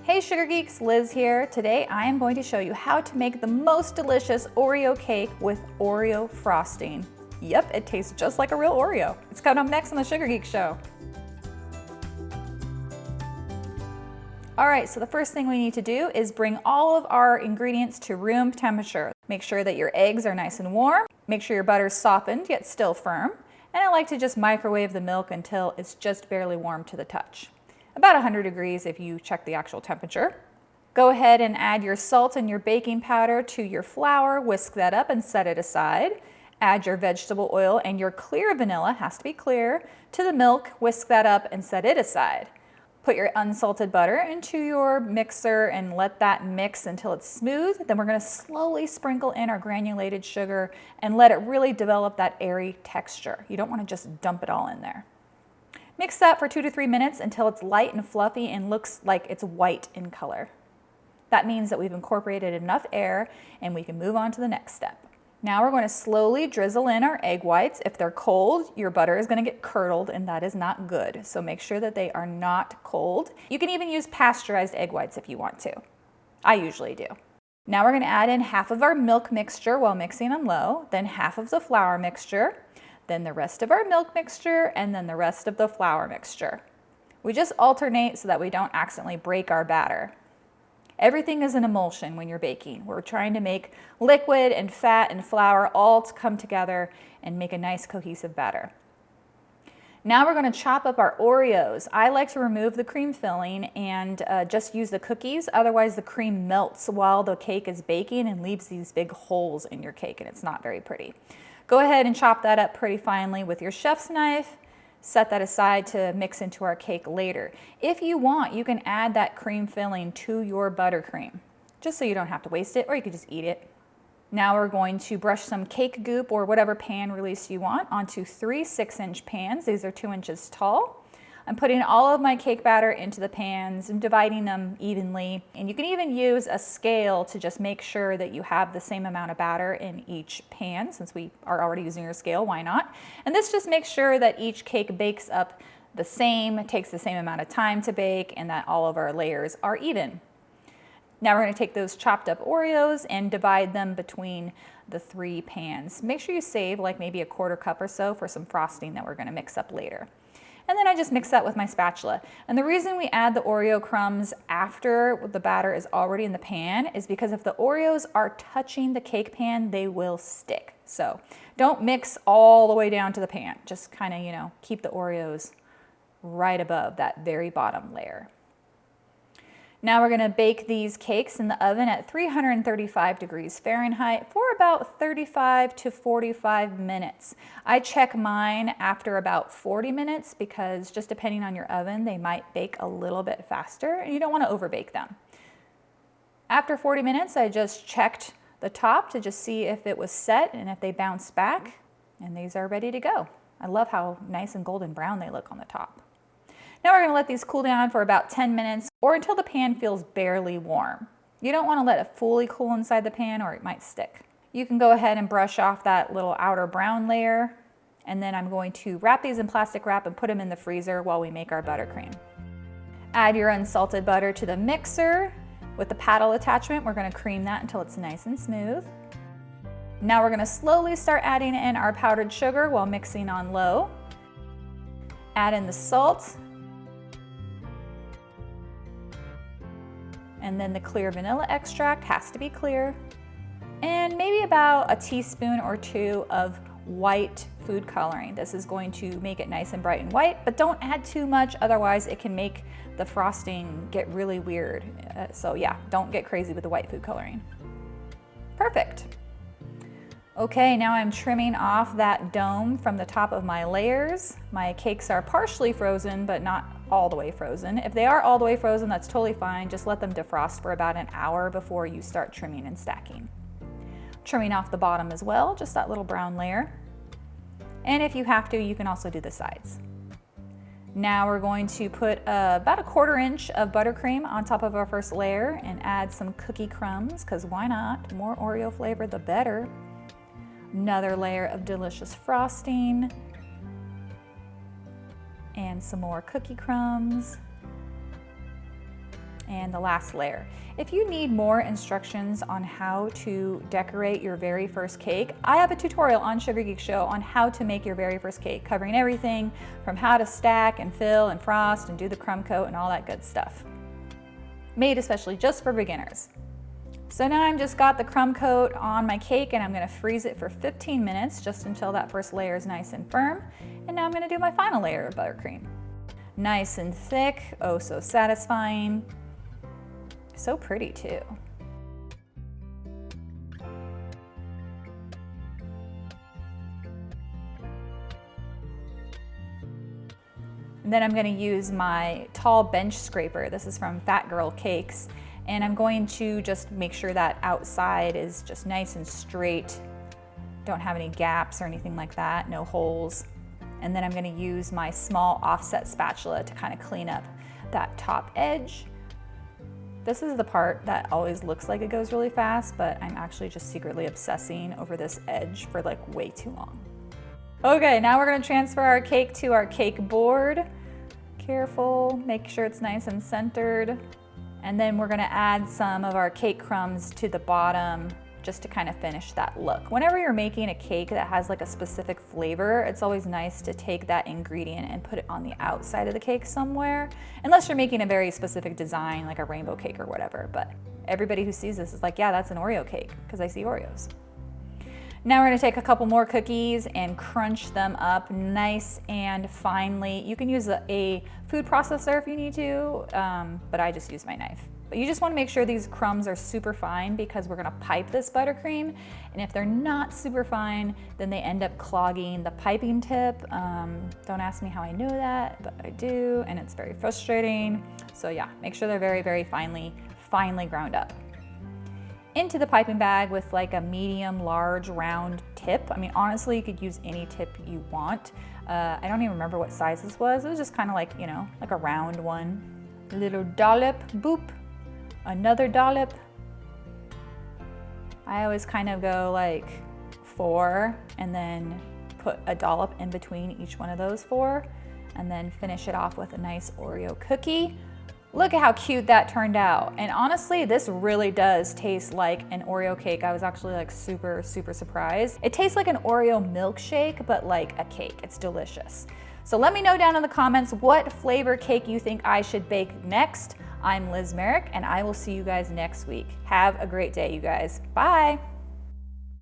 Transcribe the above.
Hey Sugar Geeks, Liz here. Today I am going to show you how to make the most delicious Oreo cake with Oreo frosting. Yep, it tastes just like a real Oreo. It's coming up next on the Sugar Geek Show. All right, so the first thing we need to do is bring all of our ingredients to room temperature. Make sure that your eggs are nice and warm. Make sure your butter's softened yet still firm. And I like to just microwave the milk until it's just barely warm to the touch. About 100 degrees if you check the actual temperature. Go ahead and add your salt and your baking powder to your flour, whisk that up and set it aside. Add your vegetable oil and your clear vanilla, has to be clear, to the milk, whisk that up and set it aside. Put your unsalted butter into your mixer and let that mix until it's smooth. Then we're going to slowly sprinkle in our granulated sugar and let it really develop that airy texture. You don't want to just dump it all in there. Mix that for 2 to 3 minutes until it's light and fluffy and looks like it's white in color. That means that we've incorporated enough air and we can move on to the next step. Now we're going to slowly drizzle in our egg whites. If they're cold, your butter is going to get curdled and that is not good. So make sure that they are not cold. You can even use pasteurized egg whites if you want to. I usually do. Now we're going to add in half of our milk mixture while mixing on low, then half of the flour mixture, then the rest of our milk mixture, and then the rest of the flour mixture. We just alternate so that we don't accidentally break our batter. Everything is an emulsion when you're baking. We're trying to make liquid and fat and flour all to come together and make a nice cohesive batter. Now we're going to chop up our Oreos. I like to remove the cream filling and just use the cookies. Otherwise the cream melts while the cake is baking and leaves these big holes in your cake and it's not very pretty. Go ahead and chop that up pretty finely with your chef's knife. Set that aside to mix into our cake later. If you want, you can add that cream filling to your buttercream, just so you don't have to waste it, or you could just eat it. Now we're going to brush some cake goop or whatever pan release you want onto 3 6-inch pans. These are 2 inches tall. I'm putting all of my cake batter into the pans and dividing them evenly. And you can even use a scale to just make sure that you have the same amount of batter in each pan. Since we are already using your scale, why not? And this just makes sure that each cake bakes up the same, it takes the same amount of time to bake, and that all of our layers are even. Now we're going to take those chopped up Oreos and divide them between the 3 pans. Make sure you save like maybe a 1/4 cup or so for some frosting that we're going to mix up later. And then I just mix that with my spatula. And the reason we add the Oreo crumbs after the batter is already in the pan is because if the Oreos are touching the cake pan, they will stick. So don't mix all the way down to the pan. Just kind of, keep the Oreos right above that very bottom layer. Now we're going to bake these cakes in the oven at 335 degrees Fahrenheit for about 35 to 45 minutes. I check mine after about 40 minutes because just depending on your oven, they might bake a little bit faster and you don't want to overbake them. After 40 minutes, I just checked the top to just see if it was set and if they bounced back, and these are ready to go. I love how nice and golden brown they look on the top. Now we're going to let these cool down for about 10 minutes or until the pan feels barely warm. You don't want to let it fully cool inside the pan or it might stick. You can go ahead and brush off that little outer brown layer, and then I'm going to wrap these in plastic wrap and put them in the freezer while we make our buttercream. Add your unsalted butter to the mixer. With the paddle attachment, we're going to cream that until it's nice and smooth. Now we're going to slowly start adding in our powdered sugar while mixing on low. Add in the salt. And then the clear vanilla extract, has to be clear. And maybe about a teaspoon or 2 of white food coloring. This is going to make it nice and bright and white, but don't add too much, otherwise it can make the frosting get really weird. So yeah, don't get crazy with the white food coloring. Perfect. Okay, now I'm trimming off that dome from the top of my layers. My cakes are partially frozen, but not all the way frozen. If they are all the way frozen, that's totally fine. Just let them defrost for about an hour before you start trimming and stacking. Trimming off the bottom as well, just that little brown layer. And if you have to, you can also do the sides. Now we're going to put about a 1/4 inch of buttercream on top of our first layer and add some cookie crumbs, because why not? The more Oreo flavor, the better. Another layer of delicious frosting. And some more cookie crumbs. And the last layer. If you need more instructions on how to decorate your very first cake, I have a tutorial on Sugar Geek Show on how to make your very first cake, covering everything from how to stack and fill and frost and do the crumb coat and all that good stuff. Made especially just for beginners. So now I've just got the crumb coat on my cake and I'm gonna freeze it for 15 minutes just until that first layer is nice and firm. And now I'm gonna do my final layer of buttercream. Nice and thick, oh so satisfying. So pretty too. And then I'm going to use my tall bench scraper. This is from Fat Girl Cakes. And I'm going to just make sure that outside is just nice and straight. Don't have any gaps or anything like that, no holes. And then I'm going to use my small offset spatula to kind of clean up that top edge. This is the part that always looks like it goes really fast, but I'm actually just secretly obsessing over this edge for like way too long. Okay, now we're gonna transfer our cake to our cake board. Careful, make sure it's nice and centered. And then we're gonna add some of our cake crumbs to the bottom just to kind of finish that look. Whenever you're making a cake that has like a specific flavor, it's always nice to take that ingredient and put it on the outside of the cake somewhere, unless you're making a very specific design like a rainbow cake or whatever. But everybody who sees this is like, yeah, that's an Oreo cake, because I see Oreos. Now we're gonna take a couple more cookies and crunch them up nice and finely. You can use a food processor if you need to, but I just use my knife. But you just wanna make sure these crumbs are super fine because we're gonna pipe this buttercream. And if they're not super fine, then they end up clogging the piping tip. Don't ask me how I know that, but I do, and it's very frustrating. So yeah, make sure they're very, very finely ground up. Into the piping bag with like a medium, large, round tip. I mean, honestly, you could use any tip you want. I don't even remember what size this was. It was just kind of like, you know, like a round one. A little dollop, boop. Another dollop. I always kind of go like 4 and then put a dollop in between each one of those 4 and then finish it off with a nice Oreo cookie. Look at how cute that turned out. And honestly, this really does taste like an Oreo cake. I was actually like super surprised. It tastes like an Oreo milkshake, but like a cake. It's delicious. So let me know down in the comments what flavor cake you think I should bake next. I'm Liz Merrick, and I will see you guys next week. Have a great day, you guys. Bye.